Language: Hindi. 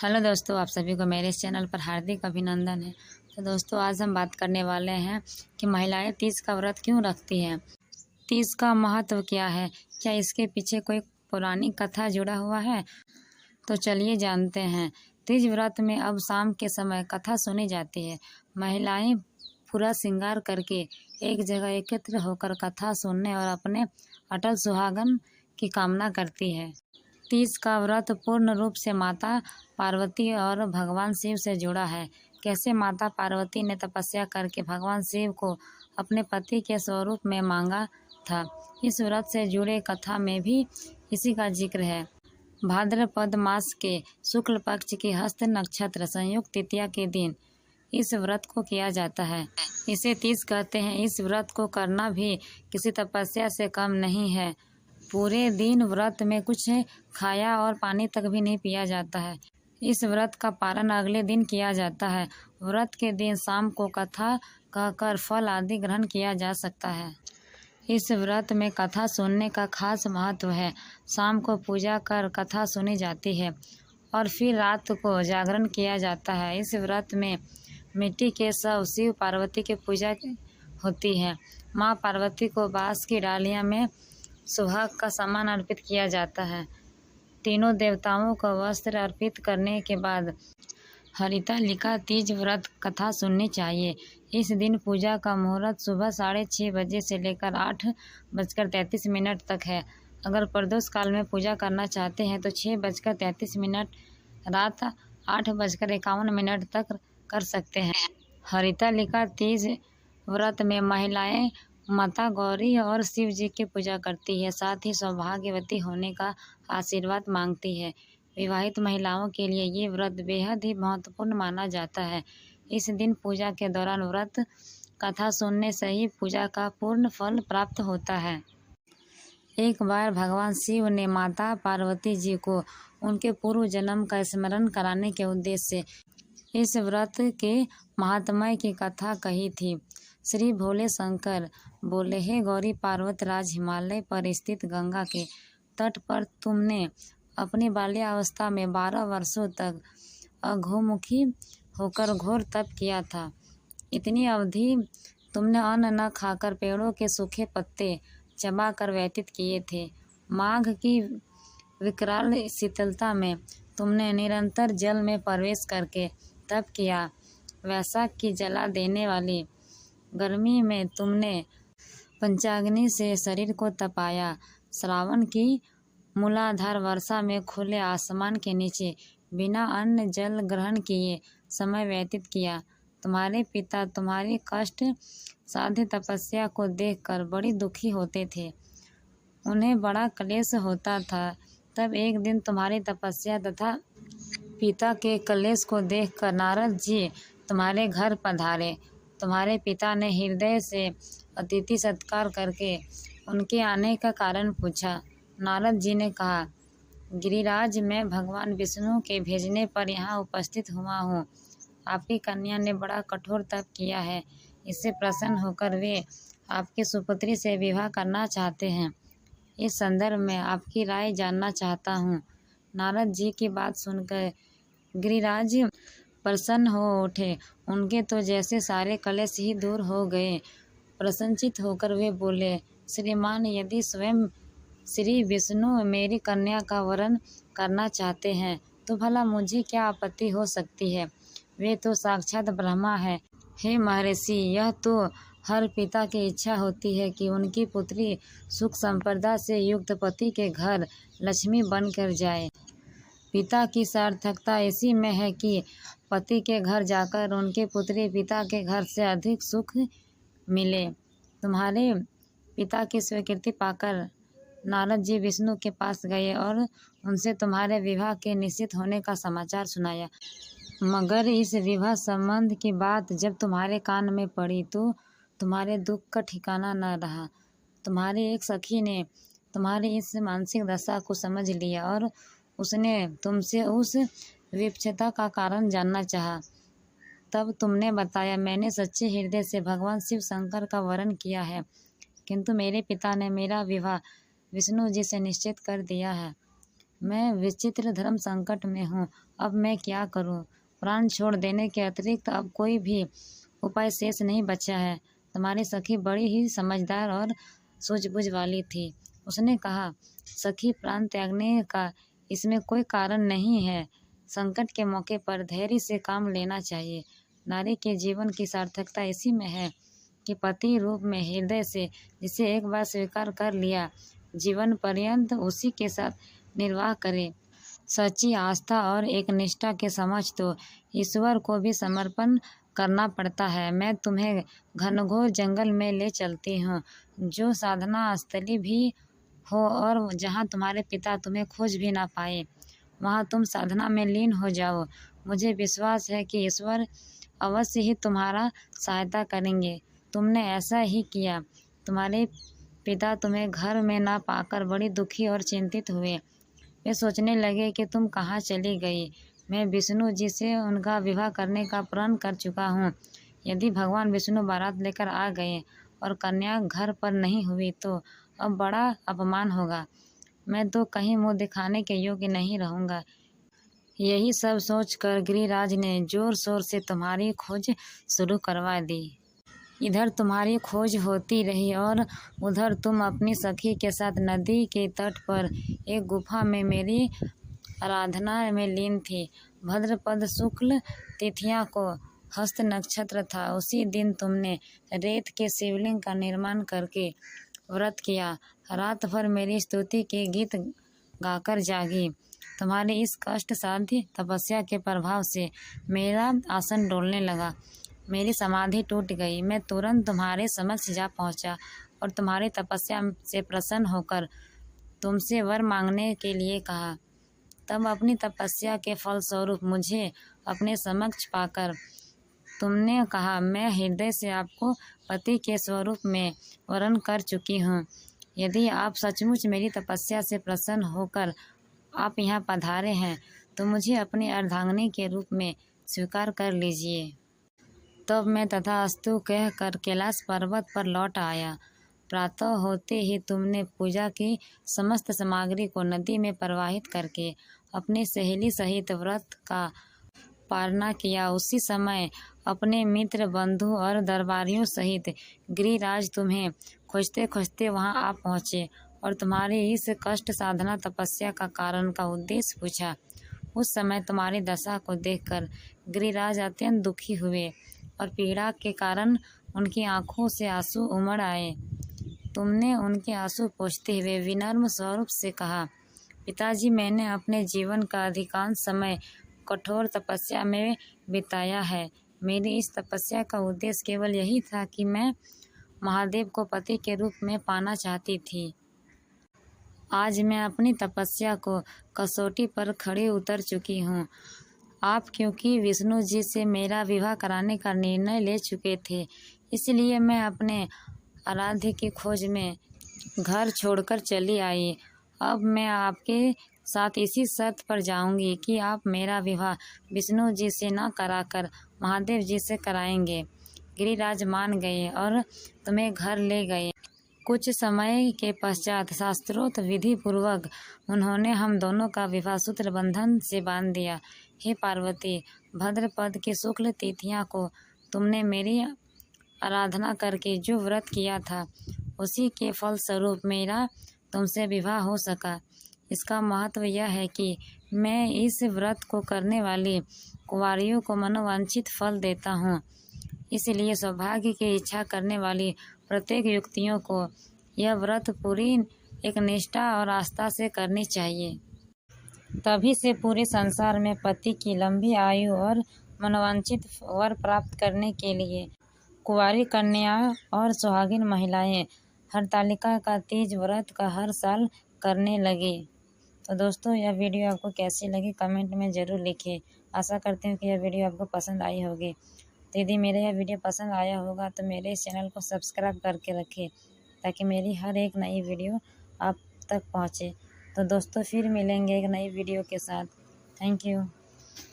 हेलो दोस्तों, आप सभी को मेरे इस चैनल पर हार्दिक अभिनंदन है। तो दोस्तों, आज हम बात करने वाले हैं कि महिलाएं तीज का व्रत क्यों रखती हैं। तीज का महत्व क्या है, क्या इसके पीछे कोई पौराणिक कथा जुड़ा हुआ है? तो चलिए जानते हैं। तीज व्रत में अब शाम के समय कथा सुनी जाती है। महिलाएं पूरा श्रृंगार करके एक जगह एकत्र होकर कथा सुनने और अपने अटल सुहागन की कामना करती है। तीज का व्रत पूर्ण रूप से माता पार्वती और भगवान शिव से जुड़ा है। कैसे माता पार्वती ने तपस्या करके भगवान शिव को अपने पति के स्वरूप में मांगा था, इस व्रत से जुड़े कथा में भी इसी का जिक्र है। भाद्रपद मास के शुक्ल पक्ष की हस्त नक्षत्र संयुक्त तृतीया के दिन इस व्रत को किया जाता है। इसे तीज कहते हैं। इस व्रत को करना भी किसी तपस्या से कम नहीं है। पूरे दिन व्रत में कुछ खाया और पानी तक भी नहीं पिया जाता है। इस व्रत का पारण अगले दिन किया जाता है। व्रत के दिन शाम को कथा कहकर फल आदि ग्रहण किया जा सकता है। इस व्रत में कथा सुनने का खास महत्व है। शाम को पूजा कर कथा सुनी जाती है और फिर रात को जागरण किया जाता है। इस व्रत में मिट्टी के शव शिव पार्वती की पूजा होती है। माँ पार्वती को बांस की डालियाँ में सुहाग का सामान अर्पित किया जाता है। तीनों देवताओं को वस्त्र अर्पित करने के बाद हरितालिका तीज व्रत कथा सुननी चाहिए। इस दिन पूजा का मुहूर्त सुबह 6:30 बजे से लेकर 8:33 तक है। अगर प्रदोष काल में पूजा करना चाहते हैं तो 6:33, रात 8:51 तक कर सकते हैं। हरितालिका तीज व्रत में महिलाएं माता गौरी और शिव जी की पूजा करती है, साथ ही सौभाग्यवती होने का आशीर्वाद मांगती है। विवाहित महिलाओं के लिए ये व्रत बेहद ही महत्वपूर्ण माना जाता है। इस दिन पूजा के दौरान व्रत कथा सुनने से ही पूजा का पूर्ण फल प्राप्त होता है। एक बार भगवान शिव ने माता पार्वती जी को उनके पूर्व जन्म का स्मरण कराने के उद्देश्य से इस व्रत के महात्म्य की कथा कही थी। श्री भोले शंकर बोले, हे गौरी पार्वत राज, हिमालय पर स्थित गंगा के तट पर तुमने अपनी बाल्यावस्था में 12 वर्षों तक अघोमुखी होकर घोर तप किया था। इतनी अवधि तुमने अन्न न खाकर पेड़ों के सूखे पत्ते चबाकर व्यतीत किए थे। माघ की विकराल शीतलता में तुमने निरंतर जल में प्रवेश करके तप किया। वैशाख की जला देने वाली गर्मी में तुमने पंचाग्नि से शरीर को तपाया। श्रावण की मूलाधार वर्षा में खुले आसमान के नीचे बिना अन्न जल ग्रहण किए समय व्यतीत किया। तुम्हारे पिता तुम्हारी कष्ट साध्य तपस्या को देखकर बड़ी दुखी होते थे। उन्हें बड़ा क्लेश होता था। तब एक दिन तुम्हारी तपस्या तथा पिता के क्लेश को देखकर नारद जी तुम्हारे घर पधारे। तुम्हारे पिता ने हृदय से अतिथि सत्कार करके उनके आने का कारण पूछा। नारद जी ने कहा, गिरिराज, मैं भगवान विष्णु के भेजने पर यहाँ उपस्थित हुआ हूँ। आपकी कन्या ने बड़ा कठोर तप किया है। इससे प्रसन्न होकर वे आपकी सुपुत्री से विवाह करना चाहते हैं। इस संदर्भ में आपकी राय जानना चाहता हूँ। नारद जी की बात सुनकर गिरिराज प्रसन्न हो उठे। उनके तो जैसे सारे कलेश ही दूर हो गए। प्रसन्नचित होकर वे बोले, श्रीमान, यदि स्वयं श्री विष्णु मेरी कन्या का वरण करना चाहते हैं तो भला मुझे क्या आपत्ति हो सकती है। वे तो साक्षात ब्रह्मा है। हे महर्षि, यह तो हर पिता की इच्छा होती है कि उनकी पुत्री सुख संपदा से युक्त पति के घर लक्ष्मी बनकर जाए। पिता की सार्थकता इसी में है कि पति के घर जाकर उनकी पुत्री पिता के घर से अधिक सुख मिले। तुम्हारे पिता की स्वीकृति पाकर नारद जी विष्णु के पास गए और उनसे तुम्हारे विवाह के निश्चित होने का समाचार सुनाया। मगर इस विवाह संबंध की बात जब तुम्हारे कान में पड़ी तो तुम्हारे दुख का ठिकाना न रहा। तुम्हारी एक सखी ने तुम्हारी इस मानसिक दशा को समझ लिया और उसने तुमसे उस विपक्षता का कारण जानना चाहा। तब तुमने बताया, मैंने सच्चे हृदय से भगवान शिव शंकर का वरण किया है, किंतु मेरे पिता ने मेरा विवाह विष्णु जी से निश्चित कर दिया है। मैं विचित्र धर्म संकट में हूँ, अब मैं क्या करूँ। प्राण छोड़ देने के अतिरिक्त अब कोई भी उपाय शेष नहीं बचा है। तुम्हारी सखी बड़ी ही समझदार और सूझबूझ वाली थी। उसने कहा, सखी, प्राण त्यागने का इसमें कोई कारण नहीं है। संकट के मौके पर धैर्य से काम लेना चाहिए। नारी के जीवन की सार्थकता इसी में है कि पति रूप में हृदय से जिसे एक बार स्वीकार कर लिया, जीवन पर्यंत उसी के साथ निर्वाह करे। सच्ची आस्था और एक निष्ठा के समक्ष तो ईश्वर को भी समर्पण करना पड़ता है। मैं तुम्हें घनघोर जंगल में ले चलती हूँ, जो साधना स्थली भी हो और जहाँ तुम्हारे पिता तुम्हें खोज भी ना पाए। वहाँ तुम साधना में लीन हो जाओ। मुझे विश्वास है कि ईश्वर अवश्य ही तुम्हारा सहायता करेंगे। तुमने ऐसा ही किया। तुम्हारे पिता तुम्हें घर में ना पाकर बड़ी दुखी और चिंतित हुए। वे सोचने लगे कि तुम कहाँ चली गई। मैं विष्णु जी से उनका विवाह करने का प्रण कर चुका हूँ। यदि भगवान विष्णु बारात लेकर आ गए और कन्या घर पर नहीं हुई तो अब बड़ा अपमान होगा। मैं तो कहीं मुँह दिखाने के योग्य नहीं रहूँगा। यही सब सोचकर गिरिराज ने जोर शोर से तुम्हारी खोज शुरू करवा दी। इधर तुम्हारी खोज होती रही और उधर तुम अपनी सखी के साथ नदी के तट पर एक गुफा में मेरी आराधना में लीन थी। भद्रपद शुक्ल तिथियां को हस्त नक्षत्र था। उसी दिन तुमने रेत के शिवलिंग का निर्माण करके व्रत किया। रात भर मेरी स्तुति के गीत गाकर जागी। तुम्हारी इस कष्ट साध्य तपस्या के प्रभाव से मेरा आसन डोलने लगा। मेरी समाधि टूट गई। मैं तुरंत तुम्हारे समक्ष जा पहुंचा और तुम्हारी तपस्या से प्रसन्न होकर तुमसे वर मांगने के लिए कहा। तब अपनी तपस्या के फलस्वरूप मुझे अपने समक्ष पाकर तुमने कहा, मैं हृदय से आपको पति के स्वरूप में वरण कर चुकी हूँ। यदि आप सचमुच मेरी तपस्या से प्रसन्न होकर आप यहाँ पधारे हैं तो मुझे अपनी अर्धांगिनी के रूप में स्वीकार कर लीजिए। तब मैं तथास्तु कहकर कैलाश पर्वत पर लौट आया। प्रातः होते ही तुमने पूजा की समस्त सामग्री को नदी में प्रवाहित करके अपनी सहेली सहित व्रत का पालना किया। उसी समय अपने मित्र, बंधु और दरबारियों सहित गिरिराज तुम्हें खोजते खोजते वहां आ पहुँचे और तुम्हारी इस कष्ट साधना तपस्या का कारण का उद्देश्य पूछा। उस समय तुम्हारी दशा को देखकर गिरिराज अत्यंत दुखी हुए और पीड़ा के कारण उनकी आंखों से आंसू उमड़ आए। तुमने उनके आंसू पोंछते हुए विनम्र स्वरूप से कहा, पिताजी, मैंने अपने जीवन का अधिकांश समय कठोर तपस्या में बिताया है। मेरी इस तपस्या का उद्देश्य केवल यही था कि मैं महादेव को पति के रूप में पाना चाहती थी। आज मैं अपनी तपस्या को कसौटी पर खड़ी उतर चुकी हूँ। आप क्योंकि विष्णु जी से मेरा विवाह कराने का निर्णय ले चुके थे, इसलिए मैं अपने आराध्य की खोज में घर छोड़कर चली आई। अब मैं आपके साथ इसी शर्त पर जाऊंगी कि आप मेरा विवाह विष्णु जी से न कराकर महादेव जी से कराएंगे। गिरिराज मान गए और तुम्हें घर ले गए। कुछ समय के पश्चात शास्त्रोक्त विधि पूर्वक उन्होंने हम दोनों का विवाह सूत्र बंधन से बांध दिया। हे पार्वती, भद्रपद की शुक्ल तिथियां को तुमने मेरी आराधना करके जो व्रत किया था, उसी के फलस्वरूप मेरा तुमसे विवाह हो सका। इसका महत्व यह है कि मैं इस व्रत को करने वाली कुंवारियों को मनोवांछित फल देता हूँ। इसलिए सौभाग्य की इच्छा करने वाली प्रत्येक युक्तियों को यह व्रत पूरी एक निष्ठा और आस्था से करनी चाहिए। तभी से पूरे संसार में पति की लंबी आयु और मनोवांछित वर प्राप्त करने के लिए कुंवारी कन्या और सुहागिन महिलाएं हरतालिका का तीज व्रत का हर साल करने लगी। तो दोस्तों, यह वीडियो आपको कैसी लगी कमेंट में ज़रूर लिखिए। आशा करती हूँ कि यह वीडियो आपको पसंद आई होगी। तो यदि मेरा यह वीडियो पसंद आया होगा तो मेरे इस चैनल को सब्सक्राइब करके रखें, ताकि मेरी हर एक नई वीडियो आप तक पहुँचे। तो दोस्तों, फिर मिलेंगे एक नई वीडियो के साथ। Thank you.